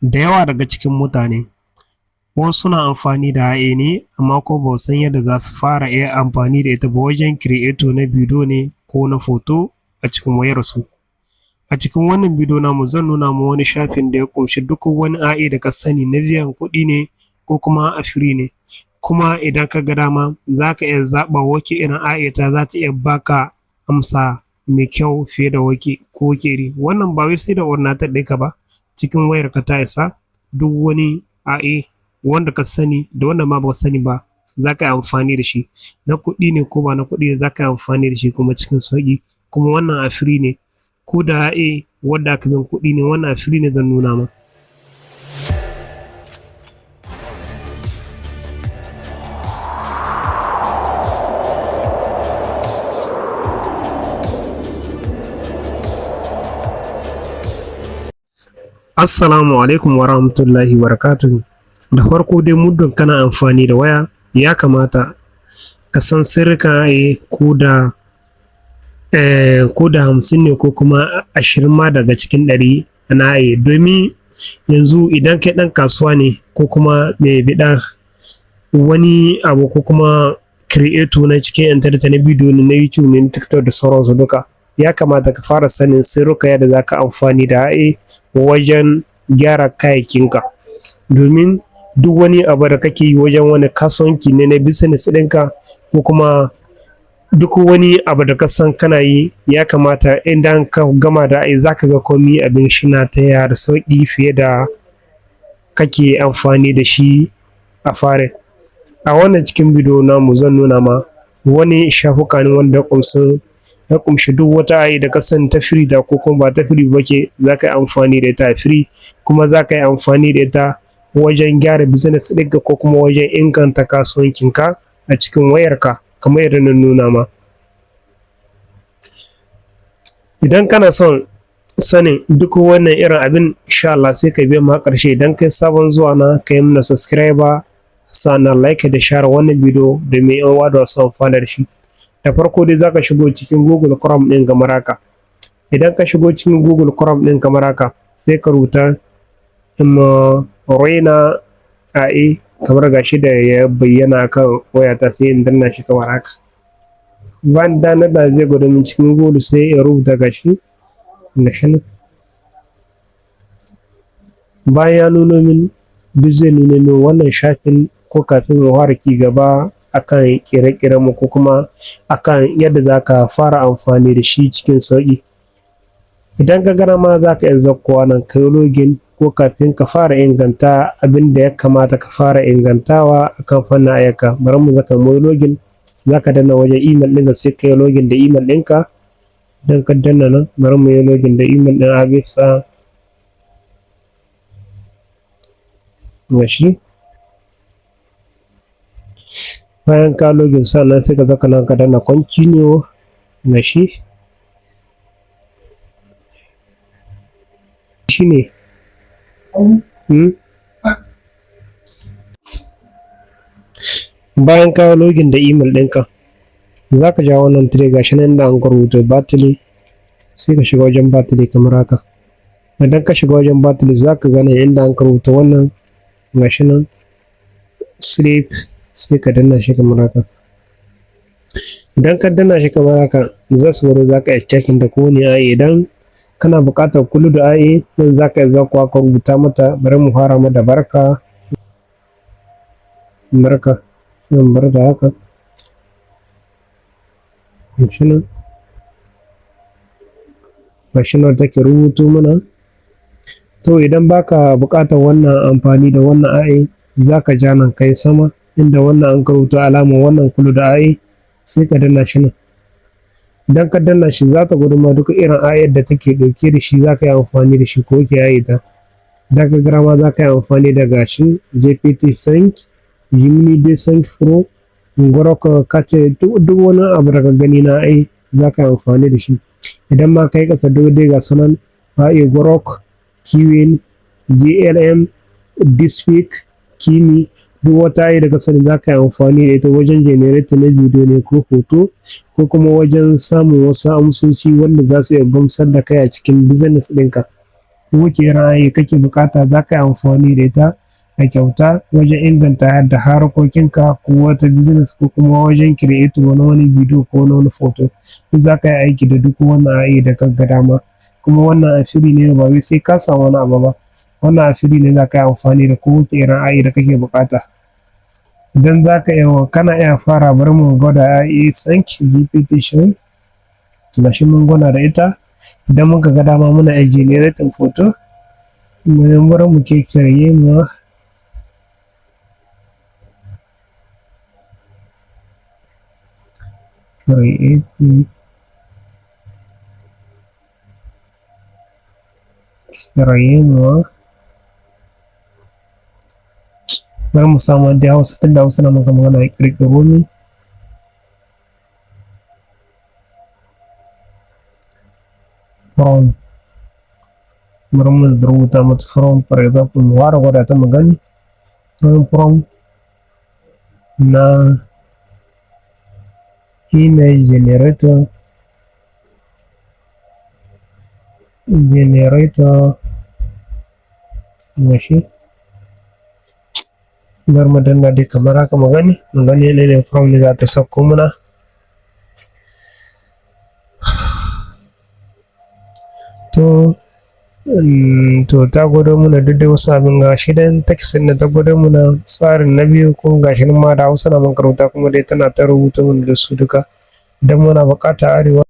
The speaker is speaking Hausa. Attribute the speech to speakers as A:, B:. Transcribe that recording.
A: Da yawa daga cikin mutane wasu suna amfani da AI ne amma kuma ba su san yadda za su fara iya amfani da ita ba wajen creator na bidiyo ne ko na foto a cikin wayarsu. A cikin wannan bidiyo namu zan nuna mu wani shafin da ya ƙunshi duk wani AI da ka sani na biyan kuɗi ne ko kuma a free ne. Kuma idan ka ga dama za ka iya zaɓa wacce irin AI ta za ta iya baka amsa mai kyau fiye da wacce ko wacce iri. Wannan ba wai sai da ordinator ɗinka ba, cikin wayarka ta isa duk wani AI wanda ka sani da wanda ma ba ka sani ba za ka yi amfani da shi. Na kuɗi ne ko ba na kuɗi ne za ka yi amfani da shi kuma cikin sauƙi. Kuma wannan a free ne. Ko da AI wadda aka biyan kuɗi ne, wannan a free ne zan nuna ma. Assalamu alaikum wa rahmatullahi wa barakatuhu. Da farko dai muddin kana amfani da waya ya kamata ka san sirrikan AI ko da 50 ne ko kuma 20 ma daga cikin 100 na AI, domin yanzu idan kai ɗan kasuwa ne ko kuma mai biɗan wani abu ko kuma creator na cikin internet na bidiyo ne, na YouTube ne, na TikTok da sauransu duka, ya kamata ka fara sanin sirrika yadda za ka amfani da AI wajen gyara kayayyakinka. Domin duk wani abu da kake yi wajen wani kasuwanci ne na business ɗinka ko kuma duk wani abu da ka san kana yi, ya kamata idan ka gama da AI za ka ga komai abin shi na taya da sauƙi fiye da kake amfani da shi a fare. A wannan cikin bidiyo namu zan nuna ma wani shafuka ne wanda ya ƙunshi duk wata AI da ka sani ta free da ko kuma ba ta free ba ke, za ka yi amfani da ita free, kuma za ka yi amfani da ita wajen gyara business ɗinka ko kuma wajen inganta kasuwancinka a cikin wayarka kamar yadda na nuna ma. Idan kana son sanin duk wannan irin abin, insha Allah sai ka biya ma ƙarshe. Idan kai sabon zuwa na, ka yi mana subscriber sannan like da share wannan bidiyo domin yan uwa da wasu amfana da shi. Da farko dai za ka shigo cikin Google Chrome ɗin kamar haka. Idan ka shigo cikin Google Chrome ɗin kamar haka, sai ka rubuta Raina AI kamar gashi da ya bayyana kan wayata, sai in danna shi kamar haka. Bayan danna da zai gwada min cikin Google, sai in rubuta gashi nan. Bayan ya nuno min, duk zai nuno min wannan shafin ko kafin mu fara ci gaba akan ƙire-ƙiren mu ko kuma akan yadda za ka fara amfani da shi cikin sauƙi. Idan ka ga dama za ka iya zakkowa nan ka yi login, ko kafin ka fara inganta abin da ya kamata ka fara ingantawa akan fannin ayyuka. Bari mu zaka mu yi login, za ka danna wajen email ɗinka sai ka yi login da email ɗinka. Idan ka danna nan, bari mu yi login da email ɗin Habibsa gashi. Bayan ka login sannan sai ka zaka nan ka danna continue gashi. Shine bayan ka login da email ɗinka, za ka ja wannan tire gashi nan da an rubuta battery, sai ka shiga wajen battery kamar haka. Idan ka shiga wajen battery za ka gane inda an rubuta wannan gashi nan sleep, sai ka danna shi kamar haka. Idan ka danna shi kamar haka, za su gwado za ka iya checking da kowane AI. Idan kana buƙatar kullu da AI nan, za ka iya zakkuwa ka rubuta mata. Bari mu fara mata barka, sai mu bar da haka gashi nan take rubuto mana. To idan baka buƙatar wannan amfani da wannan AI, za ka ja nan kai sama inda wannan an rubuta alamar wannan kullu da AI, sai ka danna shi nan. Idan ka danna shi, za ta gwado ma duka irin AI da take ɗauke da shi, za ka yi amfani da shi ko ke AI ta. Idan ka gara ma za ka yi amfani da gashi GPT-5, Gemini D5 Pro, Grok, kace duk wani abu da ka gani na AI za ka yi amfani da shi. Idan ma kai ƙasa duk dai ga sunan AI, Grok, Kiwin, GLM, DeepSeek, Kimi, duk wata AI da ka sani za ka yi amfani da ita wajen generate na bidiyo ne ko hoto, ko kuma wajen samun wasu amsoshi wanda za su iya gamsar da kai a cikin business ɗinka. wuce ra'ayi kake bukata za ka yi amfani da ita a kyauta wajen inganta da harkokinka ko wata business ko kuma wajen create wani bidiyo ko wani foto duk za ka yi aiki da duk wannan AI da ka ga dama. Kuma wannan asiri ne ba wai sai ka samu wani abu ba, wannan asiri ne za ka yi amfani da kowace irin AI da kake bukata. Idan za ka iya kana iya fara bari mu gwada AI Sync GPT-3 gashi mun gwada da ita. Idan muka ga dama muna iya generating photo bari mu ce create bari mu samu da Hausa tunda Hausa na maka magana ya kirkiro ne. From bari mu rubuta mata from, for example mu fara gwada ta mu gani from na image generator gashi bari mu danna dai kamar haka mu gani ne from ne za ta sauko muna. To ta gwado muna duk da wasu abin gashi dan text na ta gwado muna tsarin na biyu kuma gashi ma da Hausa na makarauta kuma dai tana ta rubuta mana da su duka. Idan muna bukata arewa